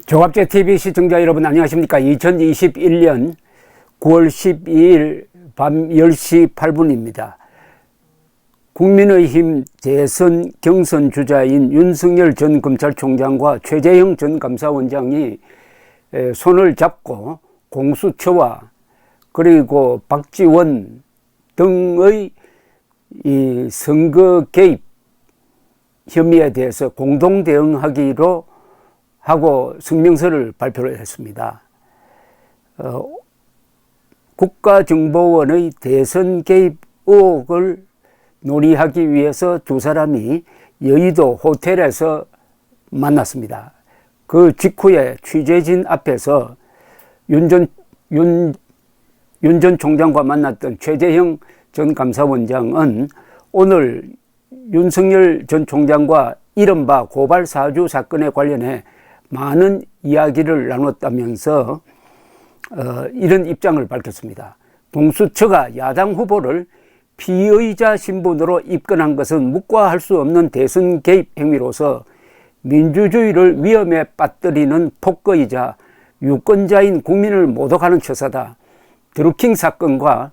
종합제TV 시청자 여러분 안녕하십니까. 2021년 9월 12일 밤 10시 8분입니다. 국민의힘 대선 경선 주자인 윤석열 전 검찰총장과 최재형 전 감사원장이 손을 잡고 공수처와 그리고 박지원 등의 이 선거 개입 혐의에 대해서 공동 대응하기로 하고 성명서를 발표를 했습니다. 국가정보원의 대선 개입 의혹을 논의하기 위해서 두 사람이 여의도 호텔에서 만났습니다. 그 직후에 취재진 앞에서 윤 전 총장과 만났던 최재형 전 감사원장은 오늘 윤석열 전 총장과 이른바 고발 사주 사건에 관련해 많은 이야기를 나눴다면서 이런 입장을 밝혔습니다. 공수처가 야당 후보를 피의자 신분으로 입건한 것은 묵과할 수 없는 대선 개입 행위로서 민주주의를 위험에 빠뜨리는 폭거이자 유권자인 국민을 모독하는 처사다. 드루킹 사건과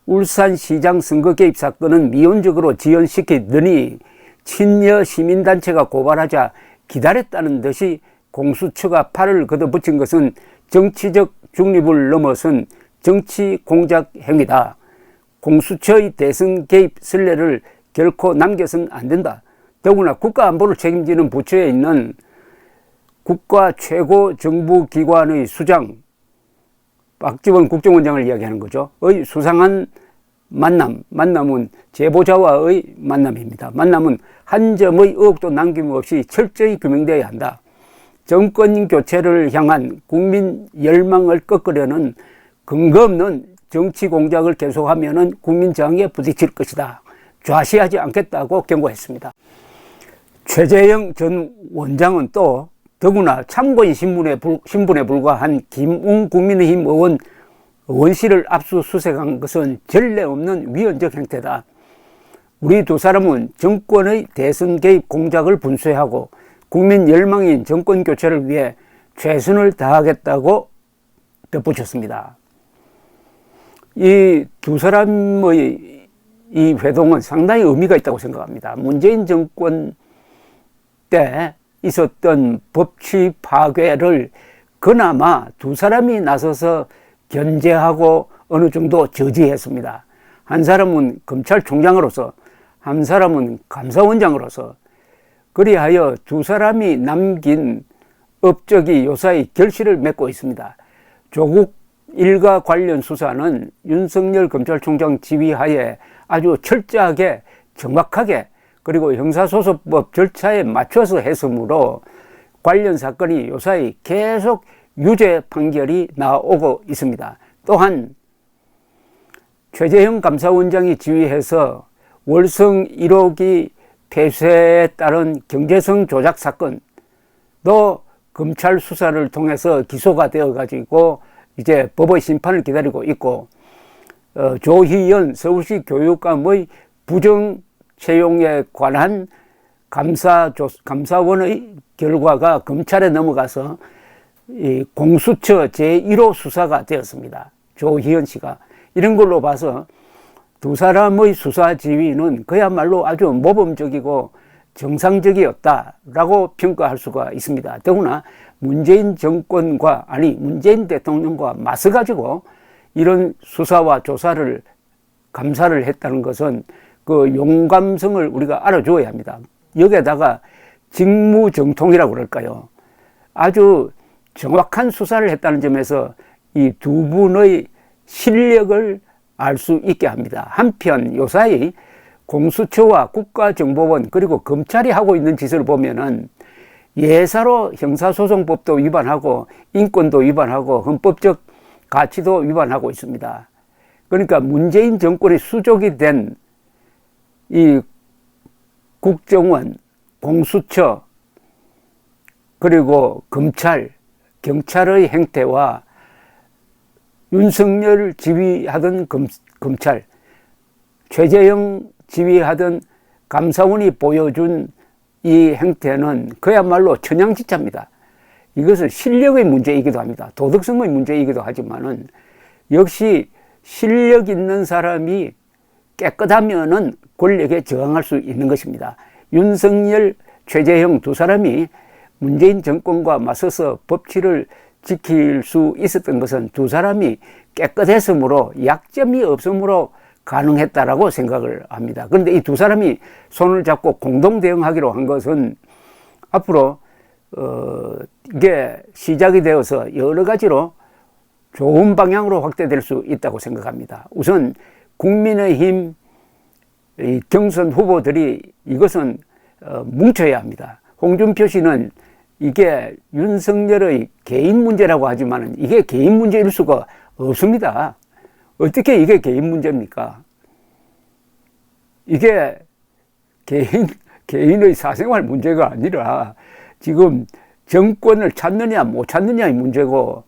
울산시장 선거 개입 사건은 미온적으로 지연시키더니 친여 시민단체가 고발하자 기다렸다는 듯이 공수처가 팔을 걷어붙인 것은 정치적 중립을 넘어선 정치 공작 행위다. 공수처의 대선 개입 선례를 결코 남겨서는 안 된다. 더구나 국가안보를 책임지는 부처에 있는 국가 최고 정부기관의 수장 박지원 국정원장을 이야기하는 거죠. 의 수상한 만남은 제보자와의 만남입니다. 만남은 한 점의 의혹도 남김없이 철저히 규명되어야 한다. 정권 교체를 향한 국민 열망을 꺾으려는 근거 없는 정치 공작을 계속하면 국민 저항에 부딪힐 것이다. 좌시하지 않겠다고 경고했습니다. 최재형 전 원장은 또 더구나 참고인 신분에 불과한 김웅 국민의힘 의원 의원실을 압수수색한 것은 전례 없는 위헌적 행태다. 우리 두 사람은 정권의 대선 개입 공작을 분쇄하고 국민 열망인 정권 교체를 위해 최선을 다하겠다고 덧붙였습니다. 이 두 사람의 이 회동은 상당히 의미가 있다고 생각합니다. 문재인 정권 때 있었던 법치 파괴를 그나마 두 사람이 나서서 견제하고 어느 정도 저지했습니다. 한 사람은 검찰총장으로서, 한 사람은 감사원장으로서, 그리하여 두 사람이 남긴 업적이 요사이 결실을 맺고 있습니다. 조국 일가 관련 수사는 윤석열 검찰총장 지휘하에 아주 철저하게 정확하게 그리고 형사소송법 절차에 맞춰서 했으므로 관련 사건이 요사이 계속 유죄 판결이 나오고 있습니다. 또한 최재형 감사원장이 지휘해서 월성 1호기 폐쇄에 따른 경제성 조작 사건도 검찰 수사를 통해서 기소가 되어가지고 이제 법의 심판을 기다리고 있고, 조희연 서울시 교육감의 부정 채용에 관한 감사원의 결과가 검찰에 넘어가서 이 공수처 제1호 수사가 되었습니다. 조희연 씨가. 이런 걸로 봐서 두 사람의 수사 지휘는 그야말로 아주 모범적이고 정상적이었다라고 평가할 수가 있습니다. 더구나 문재인 정권과 문재인 대통령과 맞서가지고 이런 수사와 조사를 감사를 했다는 것은 그 용감성을 우리가 알아줘야 합니다. 여기에다가 직무정통이라고 그럴까요? 아주 정확한 수사를 했다는 점에서 이 두 분의 실력을 알 수 있게 합니다. 한편 요사이 공수처와 국가정보원 그리고 검찰이 하고 있는 짓을 보면은 예사로 형사소송법도 위반하고 인권도 위반하고 헌법적 가치도 위반하고 있습니다. 그러니까 문재인 정권의 수족이 된 이 국정원, 공수처 그리고 검찰, 경찰의 행태와 윤석열 지휘하던 검찰, 최재형 지휘하던 감사원이 보여준 이 행태는 그야말로 천양지차입니다. 이것은 실력의 문제이기도 합니다. 도덕성의 문제이기도 하지만은 역시 실력 있는 사람이 깨끗하면은 권력에 저항할 수 있는 것입니다. 윤석열, 최재형 두 사람이 문재인 정권과 맞서서 법치를 지킬 수 있었던 것은 두 사람이 깨끗했으므로 약점이 없으므로 가능했다라고 생각을 합니다. 그런데 이 두 사람이 손을 잡고 공동 대응하기로 한 것은 앞으로 이게 시작이 되어서 여러 가지로 좋은 방향으로 확대될 수 있다고 생각합니다. 우선 국민의힘 경선 후보들이 이것은 뭉쳐야 합니다. 홍준표 씨는 이게 윤석열의 개인 문제라고 하지만 이게 개인 문제일 수가 없습니다. 어떻게 이게 개인 문제입니까? 이게 개인의 사생활 문제가 아니라 지금 정권을 찾느냐 못 찾느냐의 문제고,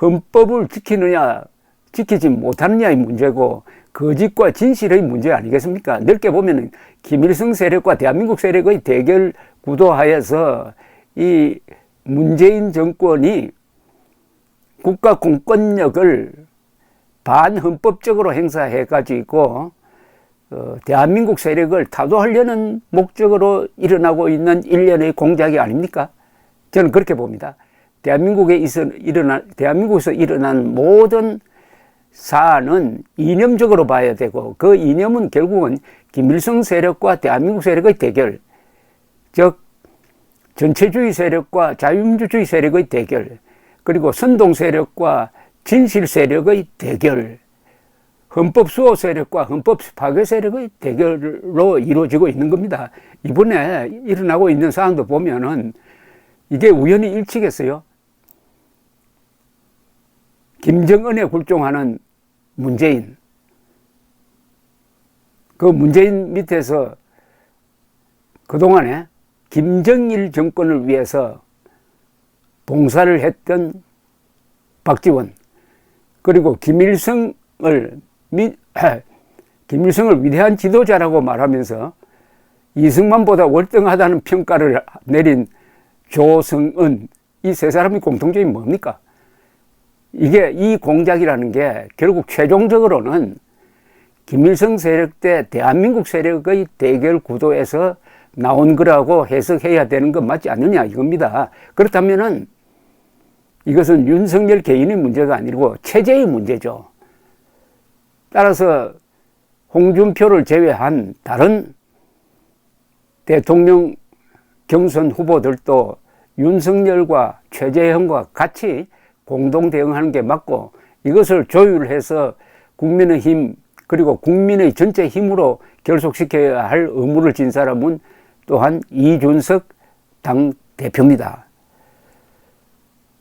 헌법을 지키느냐 지키지 못하느냐의 문제고, 거짓과 진실의 문제 아니겠습니까? 넓게 보면 김일성 세력과 대한민국 세력의 대결 구도하에서 이 문재인 정권이 국가 공권력을 반헌법적으로 행사해가지고 대한민국 세력을 타도하려는 목적으로 일어나고 있는 일련의 공작이 아닙니까? 저는 그렇게 봅니다. 대한민국에서 일어난 모든 사안은 이념적으로 봐야 되고, 그 이념은 결국은 김일성 세력과 대한민국 세력의 대결, 즉 전체주의 세력과 자유민주주의 세력의 대결, 그리고 선동 세력과 진실 세력의 대결, 헌법 수호 세력과 헌법 파괴 세력의 대결로 이루어지고 있는 겁니다. 이번에 일어나고 있는 사안도 보면은 이게 우연히 일치겠어요? 김정은에 굴종하는 문재인, 그 문재인 밑에서 그동안에 김정일 정권을 위해서 봉사를 했던 박지원, 그리고 김일성을 위대한 지도자라고 말하면서 이승만보다 월등하다는 평가를 내린 조성은, 이 세 사람의 공통점이 뭡니까? 이게 이 공작이라는 게 결국 최종적으로는 김일성 세력 대 대한민국 세력의 대결 구도에서 나온 거라고 해석해야 되는 건 맞지 않느냐 이겁니다. 그렇다면은 이것은 윤석열 개인의 문제가 아니고 체제의 문제죠. 따라서 홍준표를 제외한 다른 대통령 경선 후보들도 윤석열과 최재형과 같이 공동 대응하는 게 맞고, 이것을 조율해서 국민의힘 그리고 국민의 전체 힘으로 결속시켜야 할 의무를 진 사람은 또한 이준석 당대표입니다.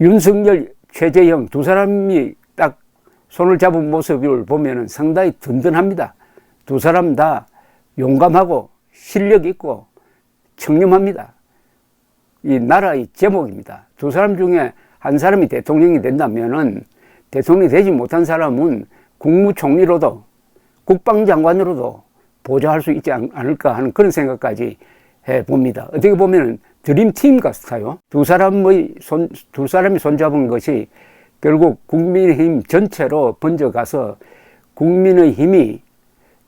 윤석열, 최재형 두 사람이 딱 손을 잡은 모습을 보면 상당히 든든합니다. 두 사람 다 용감하고 실력 있고 청렴합니다. 이 나라의 제목입니다. 두 사람 중에 한 사람이 대통령이 된다면은, 대통령이 되지 못한 사람은 국무총리로도 국방장관으로도 보좌할 수 있지 않을까 하는 그런 생각까지 해봅니다. 어떻게 보면 드림팀 같아요. 두 사람이 손잡은 것이 결국 국민의힘 전체로 번져가서 국민의힘이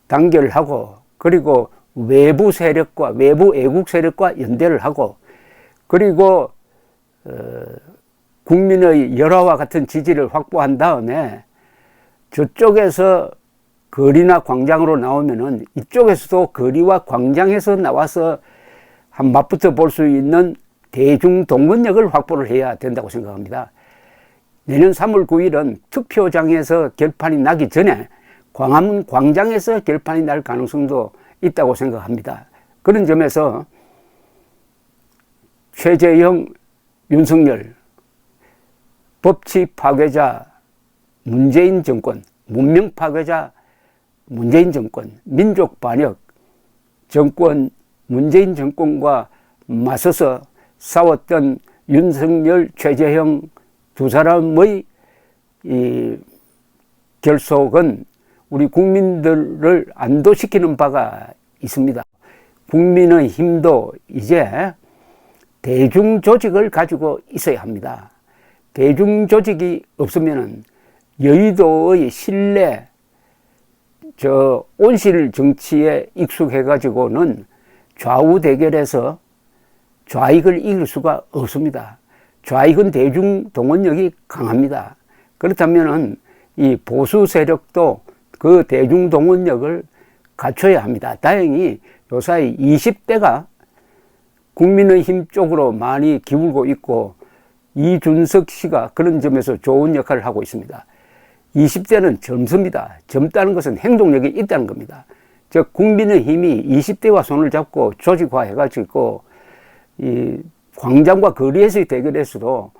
단결하고, 그리고 외부 세력과 외부 애국 세력과 연대를 하고, 그리고 국민의 열화와 같은 지지를 확보한 다음에 저쪽에서 거리나 광장으로 나오면은 이쪽에서도 거리와 광장에서 나와서 한 맛부터 볼 수 있는 대중동원력을 확보를 해야 된다고 생각합니다. 내년 3월 9일은 투표장에서 결판이 나기 전에 광화문 광장에서 결판이 날 가능성도 있다고 생각합니다. 그런 점에서 최재형, 윤석열, 법치 파괴자 문재인 정권, 문명 파괴자 문재인 정권, 민족 반역 정권 문재인 정권과 맞서서 싸웠던 윤석열, 최재형 두 사람의 이 결속은 우리 국민들을 안도시키는 바가 있습니다. 국민의힘도 이제 대중 조직을 가지고 있어야 합니다. 대중 조직이 없으면 여의도의 신뢰, 온실 정치에 익숙해가지고는 좌우 대결에서 좌익을 이길 수가 없습니다. 좌익은 대중 동원력이 강합니다. 그렇다면 이 보수 세력도 그 대중 동원력을 갖춰야 합니다. 다행히 요사이 20대가 국민의힘 쪽으로 많이 기울고 있고 이준석 씨가 그런 점에서 좋은 역할을 하고 있습니다. 20대는 젊습니다. 젊다는 것은 행동력이 있다는 겁니다. 즉 국민의힘이 20대와 손을 잡고 조직화해가지고 이 광장과 거리에서의 대결에서도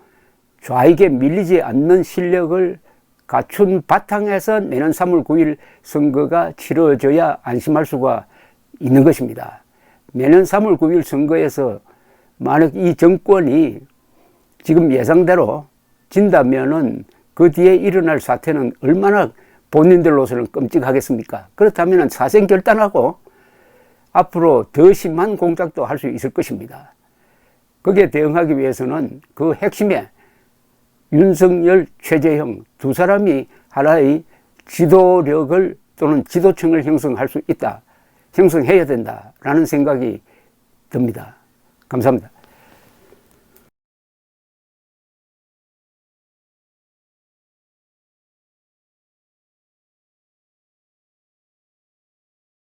좌익에 밀리지 않는 실력을 갖춘 바탕에서 내년 3월 9일 선거가 치러져야 안심할 수가 있는 것입니다. 내년 3월 9일 선거에서 만약 이 정권이 지금 예상대로 진다면은 그 뒤에 일어날 사태는 얼마나 본인들로서는 끔찍하겠습니까? 그렇다면 사생 결단하고 앞으로 더 심한 공작도 할 수 있을 것입니다. 거기에 대응하기 위해서는 그 핵심에 윤석열, 최재형 두 사람이 하나의 지도력을 또는 지도층을 형성할 수 있다. 형성해야 된다라는 생각이 듭니다. 감사합니다.